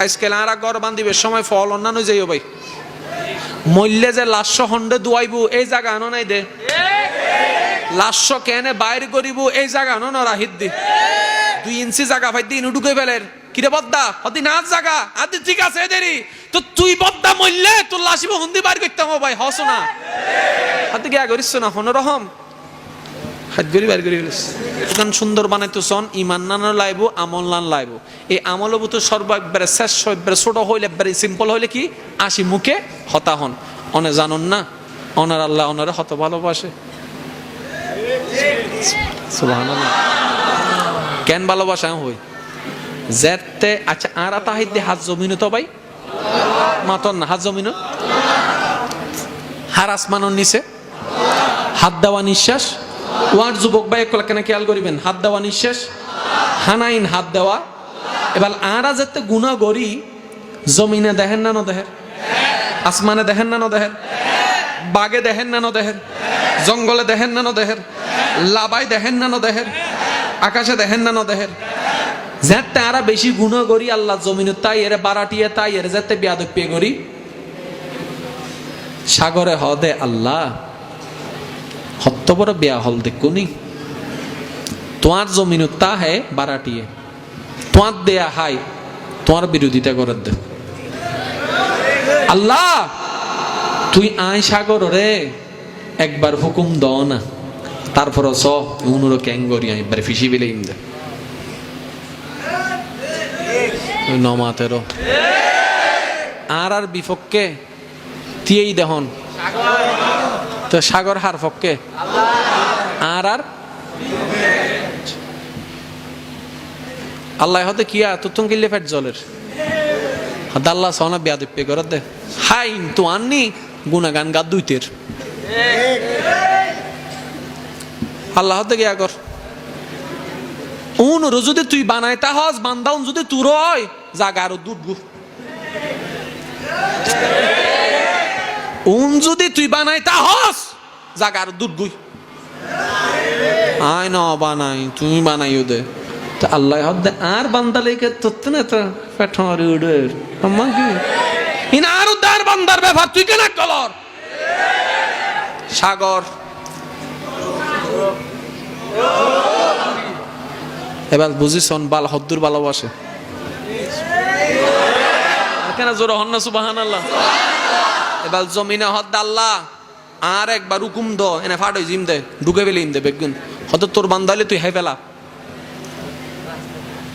আজকে আর ঘর বান্ধিবের সময় ফল অন্যান্য যাইও ভাই মল্লে যে লাশ হন্ডে দুয়াইব এই জায়গা আনো নাই দে লাশ কেনে বাইর করিব এই জায়গা আনো না রাহিদ দি 2 ইঞ্চি জায়গা ভাই দিন ঢুকে ফেলের কিরে বদ্দা হদি না জায়গা আদি ঠিক আছে দেরি তো তুই বদ্দা মল্লে তোর লাশিব হুন্দি বাইর করতাম ভাই হস না হাতে গিয়া করিস না হনরহম হাত গরি বাইর করি ফেলিস দোকান সুন্দর বানাইতো সন ইমান নানো লাইবো আমল নান লাইবো এই আমল বুতো সর্ব একবারে শেষ একবারে ছোট হইলে একবারে সিম্পল হইলে কি আসি মুখে হতা হন অনে জানুন না অনার আল্লাহ অনারে হত ভালোবাসে সুবহানাল্লাহ কেন ভালোবাসা হই যেতে আচ্ছা আর তাহিদ হাত জমিন তো ভাই মাতন না হাত জমিন হার আসমানের নিচে হাত দেওয়া নিঃশ্বাস ওয়ার যুবক ভাই একলা কেন খেয়াল করিবেন হাত দেওয়া নিঃশ্বাস হানাইন হাত দেওয়া এবার আরা যেতে গুনাহ করি জমিনে দেখেন না ন দেখেন আসমানে দেখেন না ন দেখেন বাগে দেখেন না ন দেখেন জঙ্গলে দেখেন না ন দেখেন লাবাই দেখেন না ন দেখেন আকাশে দেখেন না ন দেখেন যেতে আরা বেশি গুনাহ করি আল্লাহ জমিনে তাই এর বারাটিয়ে তাই এর যেতে বিয়াদব পেয়ে করি সাগরে হদে আল্লাহ হত্ত বড় বেয়া হল দেখুনি তোমার জমিন তা হে বারাটিয়ে তোমার দেয়া হাই তোমার বিরোধিতা করে দে আল্লাহ তুই আয় সাগর রে একবার হুকুম দাও না তারপর স উনুরো ক্যাঙ্গরি একবার ফিসি বেলে ইমদে নমাতেরও আর বিপক্ষে তিয়েই দেহন তো সাগর হার পক্ষে আর আল্লাহ হতে কিয়া তুতুন কিল্লে ফেট জলের হদ আল্লাহ সোনা বিয়াদ পে করে দে হাইন তো আননি গুনাগান গা দুইতের আল্লাহ হতে গিয়া কর উন যদি তুই বানাইতা হস বান্দাউন যদি তুর হয় জাগা আরো দুধ উন যদি তুই বানাইতা হস জাগা আরো দুধ গুই আয় না বানাই তুমি বানাইও দে তো আল্লাহ হদ আর বান্দা লেকে তত্ত না তো পেটরি উড়ের আম্মা কি ইন আর উদ্দার বান্দার ব্যাপার তুই কেন কলর সাগর এবার বুঝিছন বাল হদ্দুর ভালোবাসে কেন জোর হন না সুবহানাল্লাহ এবার জমিনে হদ আল্লাহ আর একবার হুকুম দ এনে ফাট হই জিম দে ঢুকে ফেলে ইম দে বেগুন হয়তো তোর বান্দালে তুই হাই ফেলা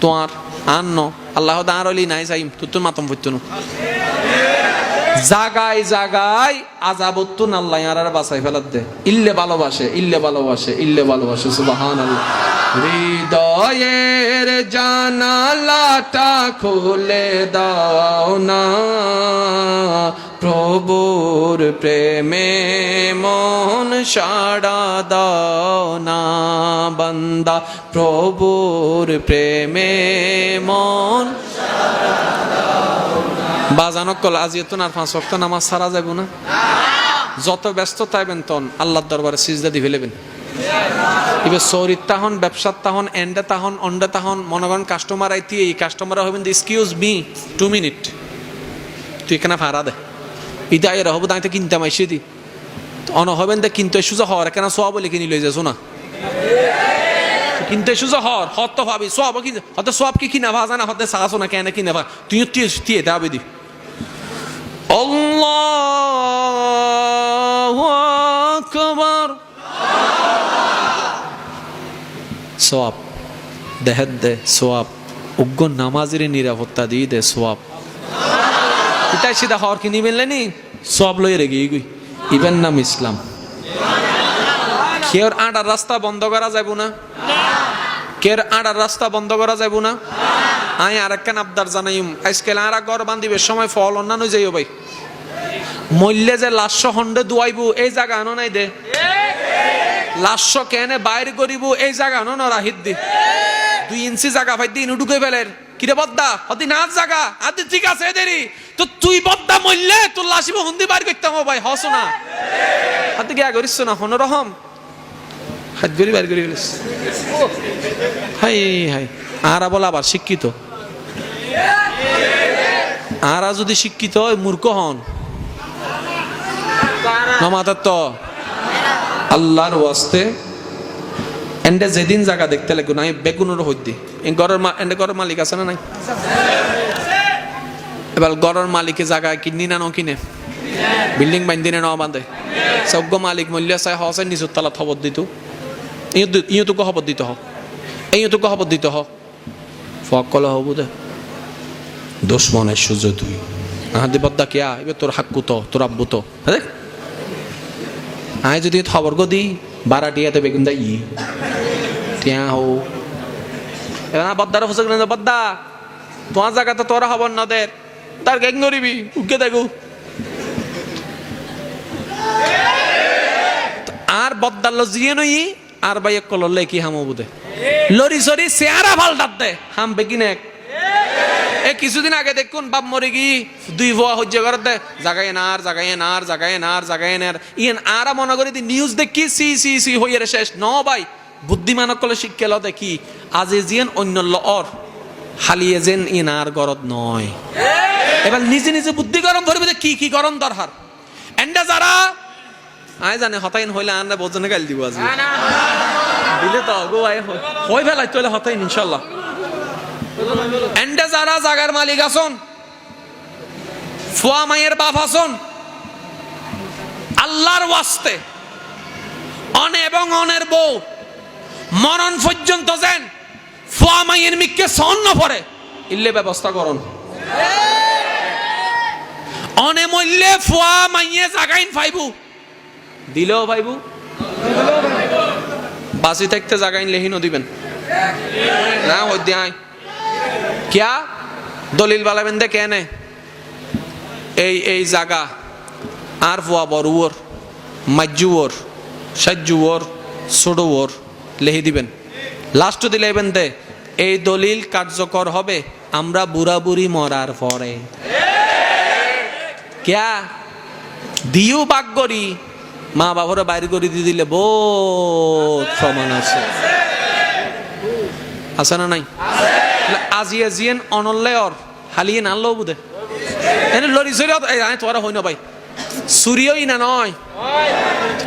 তোমার আর ন আল্লাহ আর হলি নাই যাইম তোর মাতম পড়তো না জাগায় জাগায় আযাবতুন আল্লাহ আর বাঁচাই ফেলাত দে ইল্লে ভালোবাসে ইল্লে ভালোবাসে ইল্লে ভালোবাসে সুবহানাল্লাহ হৃদয়ের জানালাটা খুলে দাও না প্রভুর প্রেমে মন সাড়া দাও না বান্দা প্রভুর প্রেমে মন বাজানক কল আজি তো আর 5 ওয়াক্ত নামাজ ছাড়া যাব না যত ব্যস্ত তাইবেন তন আল্লাহর দরবারে সিজদা দি ফেলেবেন এবার সৌরিত তাহন ব্যবসার তাহন এন্ডে তাহন অন্ডে তাহন মনগণ কাস্টমার আইতি এই কাস্টমার হবেন এক্সকিউজ মি 2 মিনিট তুই এখানে ভাড়া দে ইদা এর হবো দাইতে কিনতে মাইছে দি অন হবেন দে কিনতে সুজা হওয়ার কেন সব বলে কিনি লই যাস না কিনতে সুজা হওয়ার হত ভাবি সব কি হত সব কি কিনা ভাজা না হতে সাহস না কেন কিনা ভা তুই তিয়ে দাবি দি আল্লাহু আকবার সোয়াব দেহেদ দে সোয়াব উগ্র নামাজের নিরাপত্তা দিয়ে দে সোয়াব এটাই সিধা হওয়ার কি নিবেন নি সব লই রেগে গই ইবেন নাম ইসলাম কের আড়ার রাস্তা বন্ধ করা যাইব না কের আড়ার রাস্তা বন্ধ করা যাইব না আয় আরেকখান আবদার জানাইম আজকে আর ঘর বান্ধিবের সময় ফল অন্যান্য যাইও ভাই মল্লে যে লাশ হন্ডে দুয়াইব এই জায়গা আনো নাই দে লাশ কেনে বাইর করিব এই জায়গা আনো না রাহিদ দি 2 ইঞ্চি জায়গা ভাই দিন ঢুকে ফেলের কিরে বদ্দা হদি না জায়গা আদি ঠিক আছে দেরি তো তুই বদ্দা মল্লে তোর লাশিব হুন্দি বাইর করতাম ভাই হস না হাতে গিয়া করিস না হনরহম হাত গরি বাইর করি ফেলিস হাই হাই আরা বলা আবার শিক্ষিত আরা যদি শিক্ষিত হয় মূর্খ হন নমাতার তো আল্লাহর ওয়াস্তে এন্ডে যেদিন জায়গা দেখতে লাগবে না বেগুনের হইতে ঘরের মালিক আছে না নাই এবার ঘরের মালিকে জায়গা কিনি না কিনে বিল্ডিং বান্ধিনে ন বাঁধে সজ্ঞ মালিক মূল্য চাই হসে নিজের তালা খবর দিত ইয়তুকে খবর দিতে হোক এইয়তুকে খবর দিতে হোক ফক কলে হবো দে দুশ্মনের সুযোগ তুই আহাদি বদ্দা কিয়া এবার তোর হাক্কু তো তোর আব্বু তো হ্যাঁ আয় যদি খবর গো দি বারা টিয়াতে বেগুন দাই টিয়া হো এবার বদ্দারা ফুসে গেলেন বদ্দা তোমার জায়গা তো তোরা খবর না দের তার গ্যাং নরিবি উকে দেখো আর বদ্দার লজিয়ে নই আর ভাই এক কললে কি হামো বুদে লরি সরি চেহারা পাল্টাত দে হাম বেগিন এক এ কিছুদিন আগে দেখুন বাপ মরে গি দুই ভুয়া হজ্জ করে দে জাগায় নার জাগায় নার জাগায় নার জাগায় নার ইয়েন আরা মনে করি নিউজ দেখি সি সি সি হইয়ে শেষ ন ভাই বুদ্ধিমানক কলে শিক্ষা ল দেখি আজি জিয়েন অন্য অর হালিয়ে যেন ইন আর গরদ নয় এবার নিজে নিজে বুদ্ধি গরম ধরবে কি কি গরম দরকার এন্ডা যারা আয় জানে হতাইন হইলে আনরা বোঝনে গাল দিব আজকে দিলে তো গো আয় হই ফেলাই তোলে হতাইন ইনশাআল্লাহ এন্ডা যারা জাগার মালিক আসন ফুয়া মায়ের বাপ আসন আল্লাহর ওয়াস্তে অনে এবং অনের বউ মরণ পর্যন্ত যেন ফুয়া মায়ের মিককে সন্ন পড়ে ইল্লে ব্যবস্থা করুন অনে মইলে ফুয়া মাইয়ে জাগাইন ফাইবু দিলেও পাইবু বাসি থাকতে জাগাইন লেহিনও দিবেন না হই দিয়াই কিয়া দলিল বালাবেন দে কেনে এই জায়গা আর ফুয়া বড়ুয়োর মাজ্জুয়োর সাজ্জুয়োর ছোটুয়োর লেহি দিবেন লাস্ট দিলেবেন দে এই দলিল কার্যকর হবে আমরা বুড়া বুড়ি মরার পরে কিয়া দিও বাগ করি মা বাবারা বাইরে করে দিয়ে দিলে বহুত প্রমাণ আছে আছে না নাই আজিয়া জিয়েন অনল্লেয়র হালিয়ে নানলো বুধে এনে লরি সরি তোরা হই না ভাই চুরিই না নয়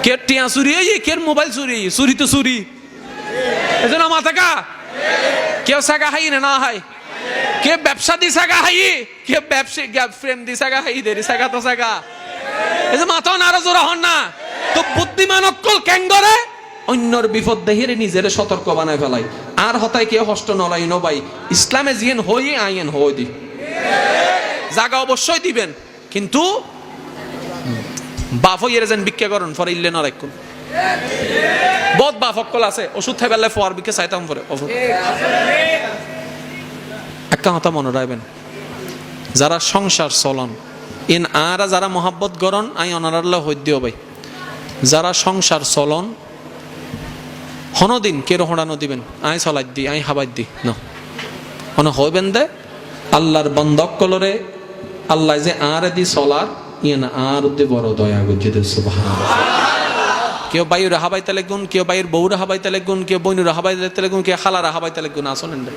কে টিয়া চুরি কে মোবাইল চুরি তো চুরি এজন্য মাথা কা কেউ সাগা হাই না হাই কে ব্যবসা দি সাগা হাই কে ব্যবসা ফ্রেম দি সাগা হাই দেরি সাগা তো সাগা এই যে মাথা নারাজ ওরা হন না তো বুদ্ধিমান অক্কল ক্যাঙ্গরে অন্যর বিপদ দেহিরে নিজের সতর্ক বানায় ফেলাই আর হতায় কেউ হষ্ট নলাই ন ভাই ইসলামে জিয়েন হই আইন হই দি জায়গা অবশ্যই দিবেন কিন্তু বাপ হইয়ের যেন ভিক্ষা করেন পরে ইল্লে না রাখুন বহুত বাপ অক্কল আছে ওষুধ খাই বেলায় ফোয়ার ভিক্ষা চাইতাম পরে একটা কথা মনে রাখবেন যারা সংসার চলন ইন আরা যারা মহাব্বত গরন আই অনারাল্লা হইত দিও ভাই যারা সংসার চলন হনদিন কেরো হড়ানো দিবেন আই চলাই দি আই হাবাই দি না হন হইবেন দে আল্লাহর বন্ধক কলরে আল্লাহ যে আর দি চলার ইয়েন আর দি বড় দয়া গজ্জিতে সুবহানাল্লাহ কেউ বাইরে হাবাইতে লাগুন কেউ বাইর বউরা হাবাইতে লাগুন কেউ বইনুরা হাবাইতে লাগুন কেউ খালারা হাবাইতে লাগুন আসলেন দে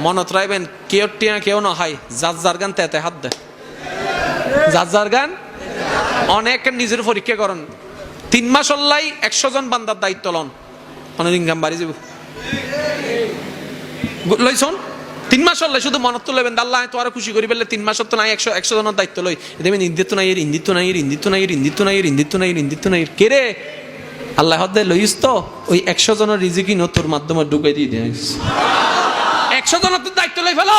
মনত রাখবেন কেউ টিয়া কেউ না হাই যার গান তেতে হাত দে যার গান অনেক নিজের পরীক্ষা করেন 3 মাস হল্লাই 100 জন বান্দার দায়িত্ব লন অনেক ইনকাম বাড়ি যাব লইছন 3 মাস হল্লাই শুধু মনত তো লইবেন আল্লাহ তো আর খুশি করি বললে 3 মাস তো নাই 100 জনের দায়িত্ব লই দেবেন ইন্দিত নাই কে রে আল্লাহ হদে লইস তো ওই 100 জনের রিজিকি তোর মাধ্যমে ঢুকাই দিয়ে দিস 100 জনের তো দায়িত্ব লই ফেলো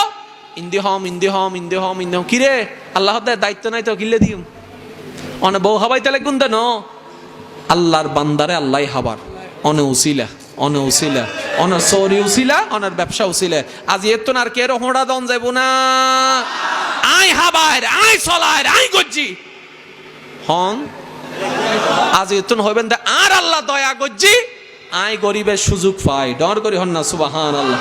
ইন্দি হম কি রে আল্লাহ হদে দায়িত্ব নাই তো কিল্লে দিম অনে বউ হাবাইতে লাগুন দেন আল্লাহর বান্দারে আল্লাহ হাবার অনে উসিলা অনে সরি উসিলা অনের ব্যবসা উসিলা আজ এত আর কে হোড়া দন যাইব না আই হাবার আই চলার আই গজ্জি হন আজ এত হইবেন আর আল্লাহ দয়া গজ্জি আই গরিবের সুযোগ পাই ডর করি হন না সুবহানাল্লাহ